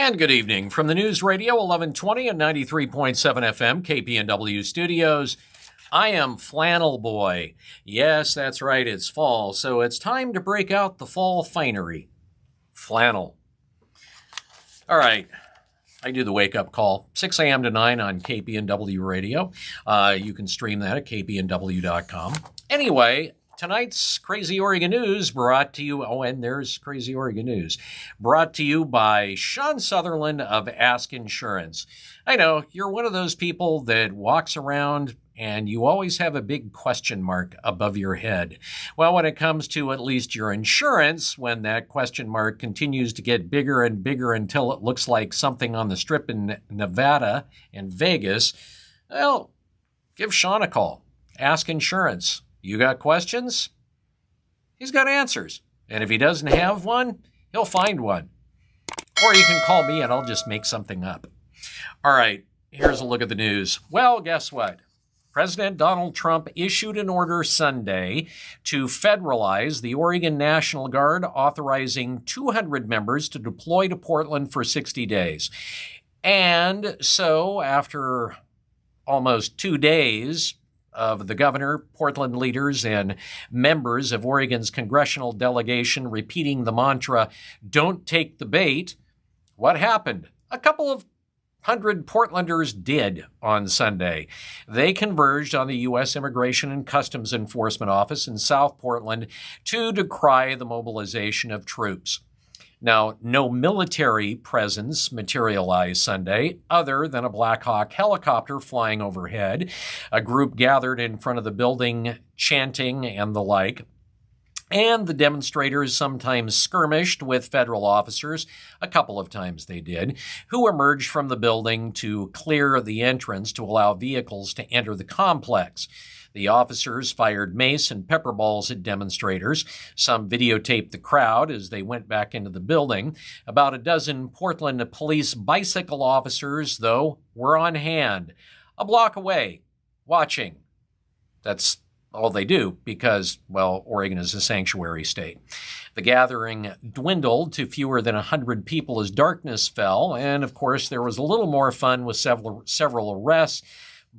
And good evening from the News Radio 1120 and 93.7 FM KPNW studios. I am Flannel Boy. Yes, that's right, it's fall, so it's time to break out the fall finery. Flannel. All right, I do the wake-up call, 6 a.m. to 9 on KPNW Radio. You can stream that at kpnw.com. Anyway, tonight's Crazy Oregon News brought to you, there's Crazy Oregon News, brought to you by Sean Sutherland of Ask Insurance. I know, you're one of those people that walks around and you always have a big question mark above your head. Well, when it comes to at least your insurance, when that question mark continues to get bigger and bigger until it looks like something on the strip in Nevada and Vegas, well, give Sean a call. Ask Insurance. You got questions? He's got answers. And if he doesn't have one, he'll find one. Or you can call me and I'll just make something up. All right, here's a look at the news. Well, guess what? President Donald Trump issued an order Sunday to federalize the Oregon National Guard, authorizing 200 members to deploy to Portland for 60 days. And so after almost 2 days of the governor, Portland leaders, and members of Oregon's congressional delegation repeating the mantra, "Don't take the bait," what happened? A couple of 100 Portlanders did on Sunday. They converged on the U.S. Immigration and Customs Enforcement Office in South Portland to decry the mobilization of troops. Now, no military presence materialized Sunday other than a Black Hawk helicopter flying overhead. A group gathered in front of the building chanting and the like. And the demonstrators sometimes skirmished with federal officers, a couple of times they did, who emerged from the building to clear the entrance to allow vehicles to enter the complex. The officers fired mace and pepper balls at demonstrators. Some videotaped the crowd as they went back into the building. About a dozen Portland police bicycle officers, though, were on hand, a block away, watching. That's all they do because, well, Oregon is a sanctuary state. The gathering dwindled to fewer than 100 people as darkness fell, and of course there was a little more fun with several arrests,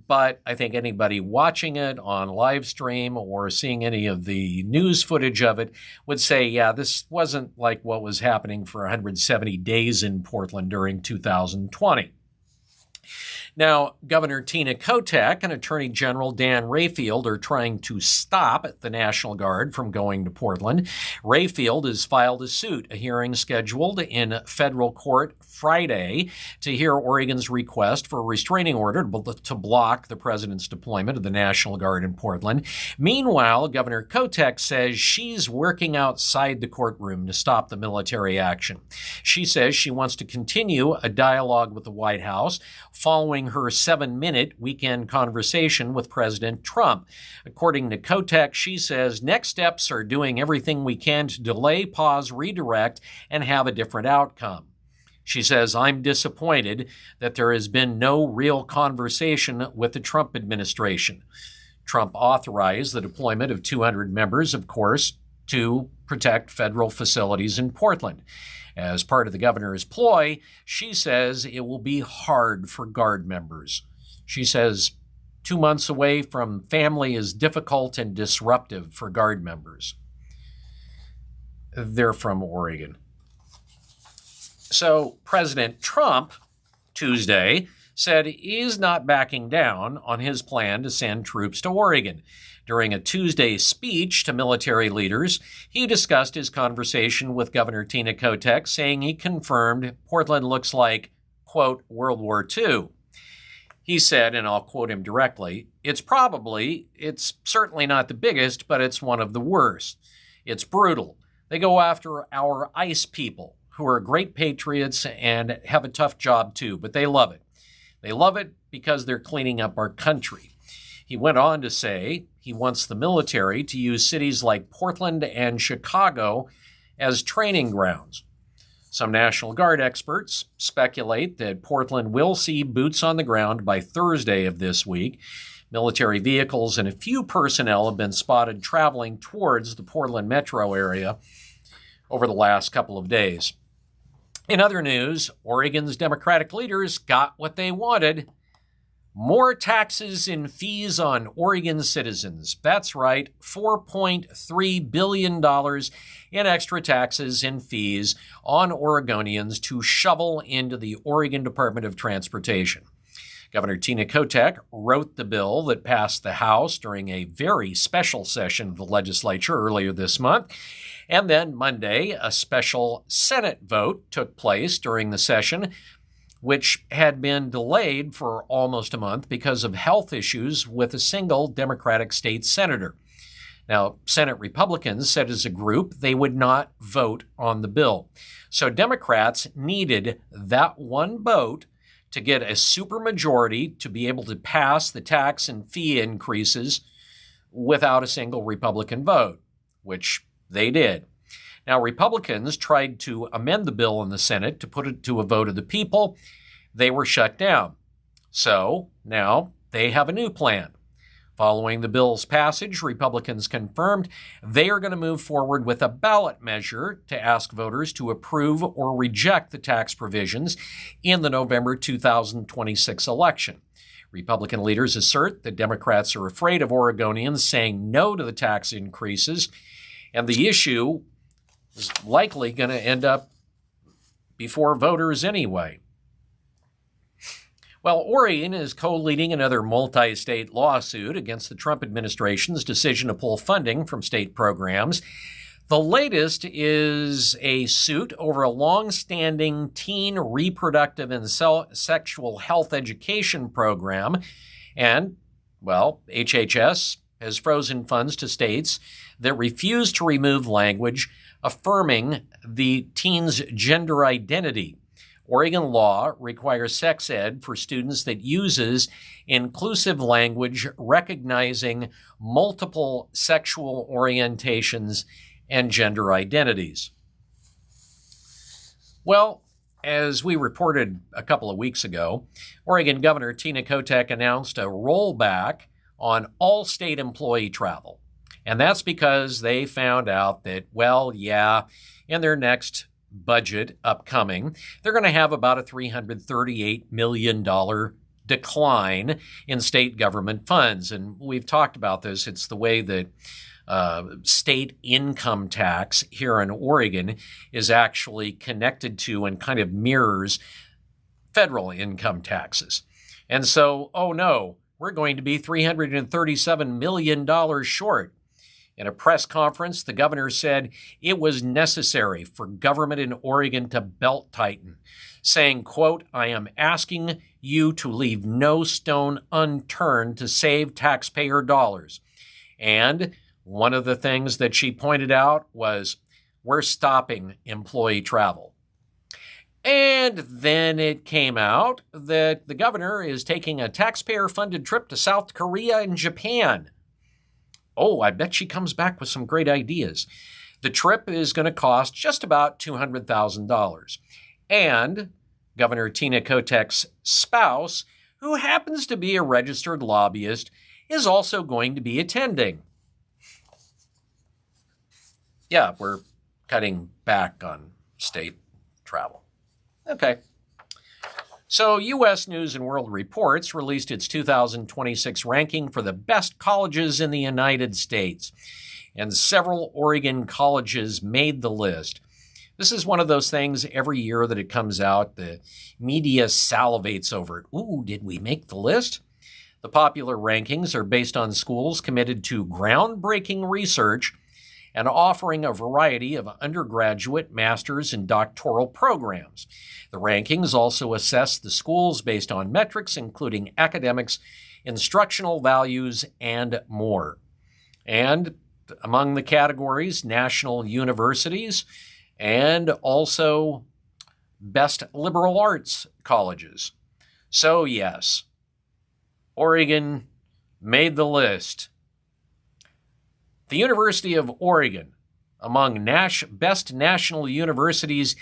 but I think anybody watching it on live stream or seeing any of the news footage of it would say, yeah, this wasn't like what was happening for 170 days in Portland during 2020. Now, Governor Tina Kotek and Attorney General Dan Rayfield are trying to stop the National Guard from going to Portland. Rayfield has filed a suit, a hearing scheduled in federal court Friday to hear Oregon's request for a restraining order to block the president's deployment of the National Guard in Portland. Meanwhile, Governor Kotek says she's working outside the courtroom to stop the military action. She says she wants to continue a dialogue with the White House following her 7-minute weekend conversation with President Trump. According to Kotek, she says next steps are doing everything we can to delay, pause, redirect, and have a different outcome. She says, "I'm disappointed that there has been no real conversation with the Trump administration." Trump authorized the deployment of 200 members, of course, to protect federal facilities in Portland. As part of the governor's ploy, she says it will be hard for Guard members. She says 2 months away from family is difficult and disruptive for Guard members. They're from Oregon. So President Trump, Tuesday, said he's not backing down on his plan to send troops to Oregon. During a Tuesday speech to military leaders, he discussed his conversation with Governor Tina Kotek, saying he confirmed Portland looks like, quote, World War II. He said, and I'll quote him directly, it's certainly not the biggest, but it's one of the worst. It's brutal. They go after our ICE people, who are great patriots and have a tough job too, but they love it. They love it because they're cleaning up our country. He went on to say he wants the military to use cities like Portland and Chicago as training grounds. Some National Guard experts speculate that Portland will see boots on the ground by Thursday of this week. Military vehicles and a few personnel have been spotted traveling towards the Portland metro area over the last couple of days. In other news, Oregon's Democratic leaders got what they wanted. More taxes and fees on Oregon citizens. That's right, $4.3 billion in extra taxes and fees on Oregonians to shovel into the Oregon Department of Transportation. Governor Tina Kotek wrote the bill that passed the House during a very special session of the legislature earlier this month. And then Monday, a special Senate vote took place during the session, which had been delayed for almost a month because of health issues with a single Democratic state senator. Now, Senate Republicans said as a group they would not vote on the bill. So Democrats needed that one vote to get a supermajority to be able to pass the tax and fee increases without a single Republican vote, which they did. Now, Republicans tried to amend the bill in the Senate to put it to a vote of the people. They were shut down. So now they have a new plan. Following the bill's passage, Republicans confirmed they are going to move forward with a ballot measure to ask voters to approve or reject the tax provisions in the November 2026 election. Republican leaders assert that Democrats are afraid of Oregonians saying no to the tax increases, and the issue is likely going to end up before voters anyway. Well, Oregon is co-leading another multi-state lawsuit against the Trump administration's decision to pull funding from state programs. The latest is a suit over a long-standing teen reproductive and sexual health education program. And, well, HHS has frozen funds to states that refuse to remove language affirming the teen's gender identity. Oregon law requires sex ed for students that uses inclusive language recognizing multiple sexual orientations and gender identities. Well, as we reported a couple of weeks ago, Oregon Governor Tina Kotek announced a rollback on all state employee travel. And that's because they found out that, well, yeah, in their next budget upcoming, they're going to have about a $338 million decline in state government funds. And we've talked about this. It's the way that state income tax here in Oregon is actually connected to and kind of mirrors federal income taxes. And so, oh no, we're going to be $337 million short. In a press conference, the governor said it was necessary for government in Oregon to belt tighten, saying, quote, "I am asking you to leave no stone unturned to save taxpayer dollars." And one of the things that she pointed out was, we're stopping employee travel. And then it came out that the governor is taking a taxpayer-funded trip to South Korea and Japan. Oh, I bet she comes back with some great ideas. The trip is going to cost just about $200,000. And Governor Tina Kotek's spouse, who happens to be a registered lobbyist, is also going to be attending. Yeah, we're cutting back on state travel. Okay. So, U.S. News & World Reports released its 2026 ranking for the best colleges in the United States, and several Oregon colleges made the list. This is one of those things every year that it comes out, the media salivates over it. Ooh, did we make the list? The popular rankings are based on schools committed to groundbreaking research and offering a variety of undergraduate, master's, and doctoral programs. The rankings also assess the schools based on metrics, including academics, instructional values, and more. And among the categories, national universities and also best liberal arts colleges. So yes, Oregon made the list. The University of Oregon, among best national universities,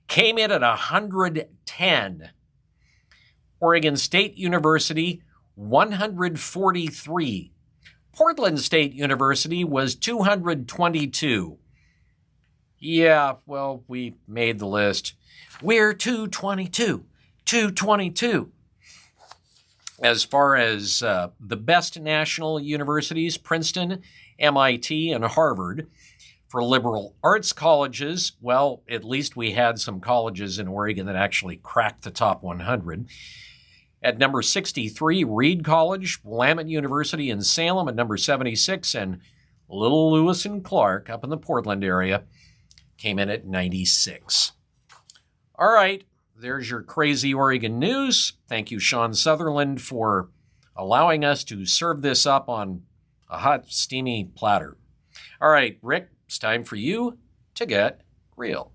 came in at 110. Oregon State University, 143. Portland State University was 222. Yeah, well, we made the list. We're 222. 222. As far as the best national universities, Princeton, MIT, and Harvard. For liberal arts colleges, well, at least we had some colleges in Oregon that actually cracked the top 100. At number 63, Reed College, Willamette University in Salem at number 76, and Little Lewis and Clark up in the Portland area came in at 96. All right, there's your crazy Oregon news. Thank you, Sean Sutherland, for allowing us to serve this up on a hot, steamy platter. All right, Rick, it's time for you to get real.